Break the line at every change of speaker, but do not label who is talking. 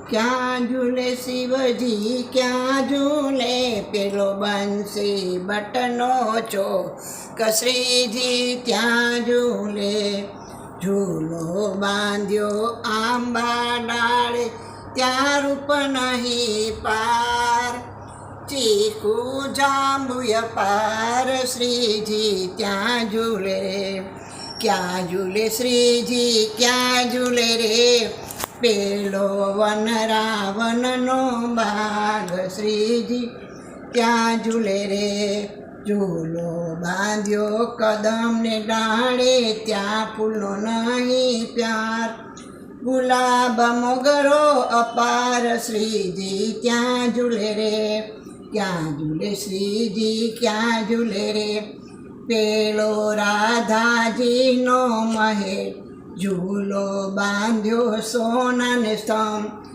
ક્યાં ઝૂલે શિવજી ક્યાં ઝૂલે પેલો બંસી બટનો છો કશ્રીજી ત્યાં ઝૂલે ઝૂલો બાંધ્યો આંબા ડાળે ત્યાં રૂપ નહીં પાર ચીકુ જાંબુય પાર શ્રીજી ત્યાં ઝૂલે ક્યાં ઝૂલે શ્રીજી ક્યાં ઝૂલે રે પેલો વન રાવણનો બાગ શ્રીજી ત્યાં ઝૂલે રે ઝૂલો બાંધ્યો કદમને ડાળે ત્યાં ફૂલનો નહીં પ્યાર ગુલાબ મોગરો અપાર શ્રીજી ત્યાં ઝૂલે રે ક્યાં ઝૂલે શ્રીજી ક્યાં ઝૂલે રે પેલો રાધાજીનો મહેલ ઝૂલો બાંધ્યો સોનાને સ્તંભ